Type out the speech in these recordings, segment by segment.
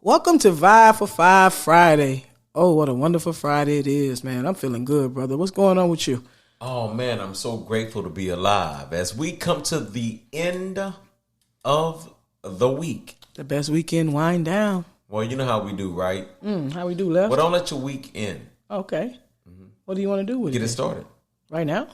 Welcome to Vibe for Five Friday. Oh, what a wonderful Friday it is, man. I'm feeling good, brother. What's going on with you? Oh, man, I'm so grateful to be alive. As we come to the end of the week. The best weekend wind down. Well, you know how we do, right? How we do, left? Well, don't let your week end. Okay. What do you want to do with it? Get it started. Right now?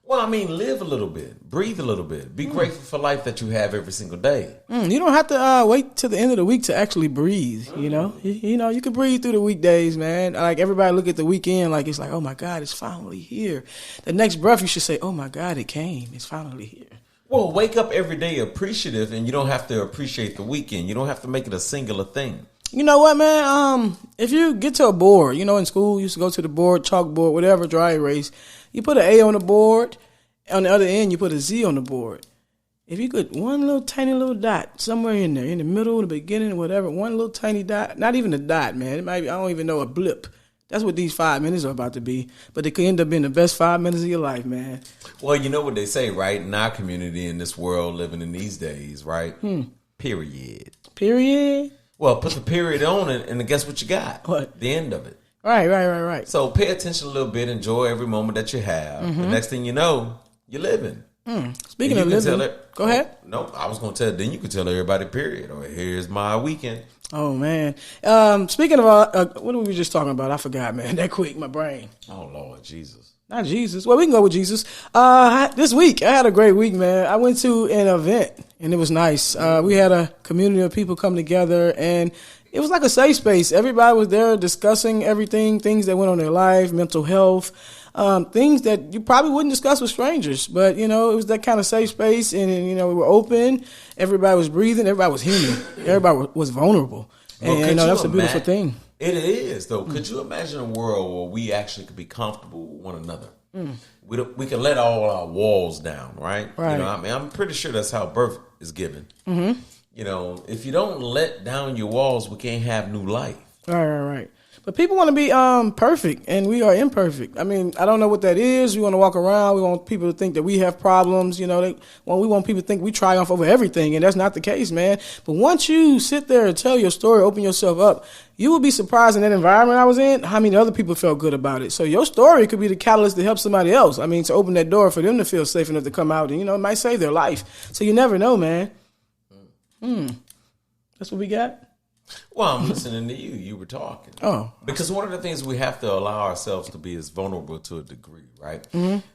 Well, I mean, live a little bit. Breathe a little bit. Be grateful for life that you have every single day. You don't have to wait till the end of the week to actually breathe, you know? You can breathe through the weekdays, man. Like, everybody look at the weekend like it's like, oh, my God, it's finally here. The next breath, you should say, oh, my God, it came. It's finally here. Well, wake up every day appreciative, and you don't have to appreciate the weekend. You don't have to make it a singular thing. You know what, man? If you get to a board, in school, you used to go to the board, chalkboard, whatever, dry erase. You put an A on the board. On the other end, you put a Z on the board. If you could, one little tiny little dot somewhere in there, in the middle, the beginning, whatever, one little tiny dot, not even a dot, man. It might be, I don't even know, a blip. That's what these 5 minutes are about to be. But it could end up being the best 5 minutes of your life, man. Well, you know what they say, right? In our community, in this world, living in these days, right? Period. Period? Well, put the period on it, and guess what you got? What? The end of it. Right. So pay attention a little bit. Enjoy every moment that you have. The next thing you know, you're living. Speaking of living, go ahead. No, I was going to tell. Then you could tell everybody, period. Or here's my weekend. Oh, man. Speaking of, what were we just talking about? I forgot, man. That quick, my brain. Oh, Lord Jesus. Not Jesus. Well, we can go with Jesus. This week, I had a great week, man. I went to an event, and it was nice. We had a community of people come together, and it was like a safe space. Everybody was there discussing everything, things that went on in their life, mental health, things that you probably wouldn't discuss with strangers. But, it was that kind of safe space, and we were open. Everybody was breathing. Everybody was human. Everybody was vulnerable. Well, and, that's a beautiful thing. It is, though. Could you imagine a world where we actually could be comfortable with one another? We can let all our walls down, right? Right. I'm pretty sure that's how birth is given. If you don't let down your walls, we can't have new life. Right. But people want to be perfect, and we are imperfect. I don't know what that is. We want to walk around. We want people to think that we have problems. We want people to think we triumph over everything, and that's not the case, man. But once you sit there and tell your story, open yourself up, you will be surprised in that environment I was in, how many other people felt good about it. So your story could be the catalyst to help somebody else. To open that door for them to feel safe enough to come out, and, it might save their life. So you never know, man. That's what we got? Well, I'm listening to you. You were talking. Oh. Because one of the things we have to allow ourselves to be is vulnerable to a degree, right?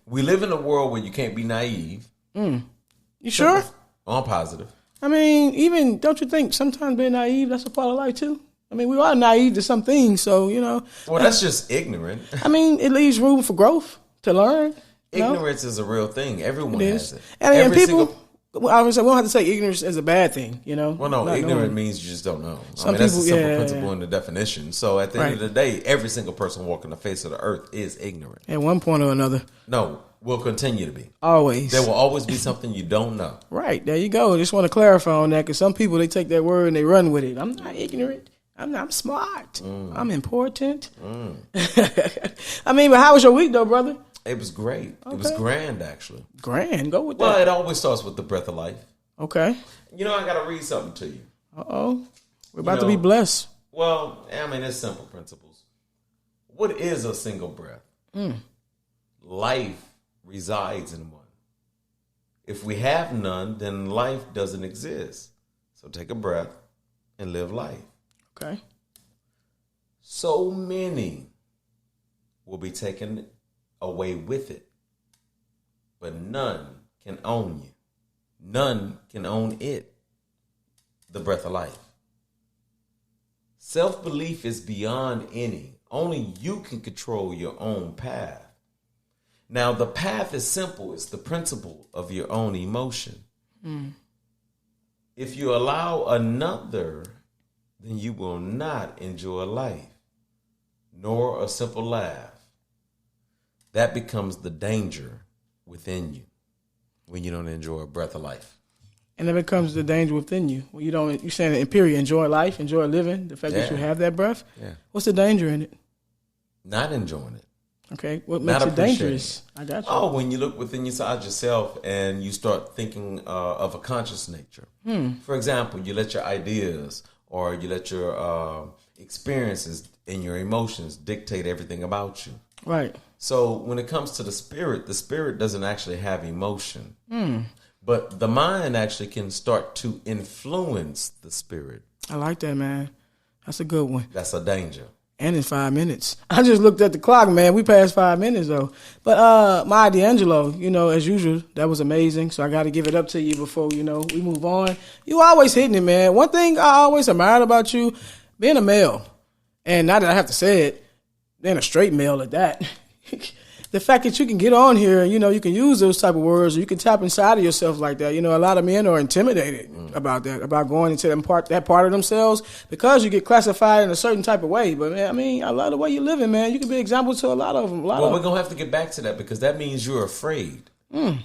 We live in a world where you can't be naive. You sure? I'm positive. Even, don't you think sometimes being naive, that's a part of life too? We are naive to some things, so, Well, that's just ignorant. It leaves room for growth, to learn. Ignorance is a real thing. Everyone has it. And people... I would say we don't have to say ignorance is a bad thing, Well, no, ignorant means you just don't know. Some that's people, a simple principle in the definition. So at the end of the day, every single person walking the face of the earth is ignorant. At one point or another. No, will continue to be. Always. There will always be something you don't know. Right, there you go. Just want to clarify on that because some people, they take that word and they run with it. I'm not ignorant. I'm smart. I'm important. But how was your week though, brother? It was great. Okay. It was grand, actually. Grand? Go with that. Well, it always starts with the breath of life. Okay. I got to read something to you. Uh-oh. We're about to be blessed. Well, it's simple principles. What is a single breath? Life resides in one. If we have none, then life doesn't exist. So take a breath and live life. Okay. So many will be taken away with it, but none can own you. None can own it. The breath of life. Self-belief is beyond any. Only you can control your own path. Now, the path is simple. It's the principle of your own emotion. If you allow another, then you will not enjoy life, nor a simple laugh. That becomes the danger within you when you don't enjoy a breath of life. And that becomes the danger within you. When you're saying in period, enjoy life, enjoy living, the fact that you have that breath. Yeah. What's the danger in it? Not enjoying it. Okay. What makes it dangerous? I got you. Oh, when you look within inside yourself and you start thinking of a conscious nature. For example, you let your ideas or you let your experiences and your emotions dictate everything about you. Right. So when it comes to the spirit doesn't actually have emotion. But the mind actually can start to influence the spirit. I like that, man. That's a good one. That's a danger. And in 5 minutes. I just looked at the clock, man. We passed 5 minutes, though. But Maya D'Angelo, as usual, that was amazing. So I got to give it up to you before, we move on. You always hitting it, man. One thing I always admired about you, being a male, and now that I have to say it, being a straight male at that, the fact that you can get on here and, you can use those type of words, or you can tap inside of yourself like that. A lot of men are intimidated about that, about going into that part of themselves because you get classified in a certain type of way. But, man, I love the way you're living, man. You can be an example to a lot of them. We're going to have to get back to that because that means you're afraid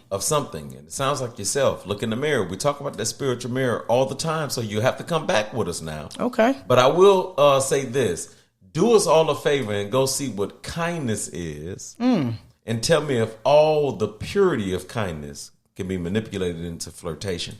of something. And it sounds like yourself. Look in the mirror. We talk about that spiritual mirror all the time, so you have to come back with us now. Okay. But I will say this. Do us all a favor and go see what kindness is and tell me if all the purity of kindness can be manipulated into flirtation.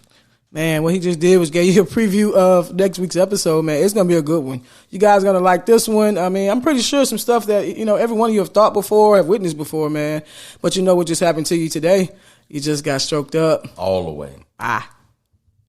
Man, what he just did was gave you a preview of next week's episode, man. It's going to be a good one. You guys are going to like this one. I'm pretty sure some stuff that, every one of you have thought before, have witnessed before, man. But what just happened to you today? You just got stroked up. All the way.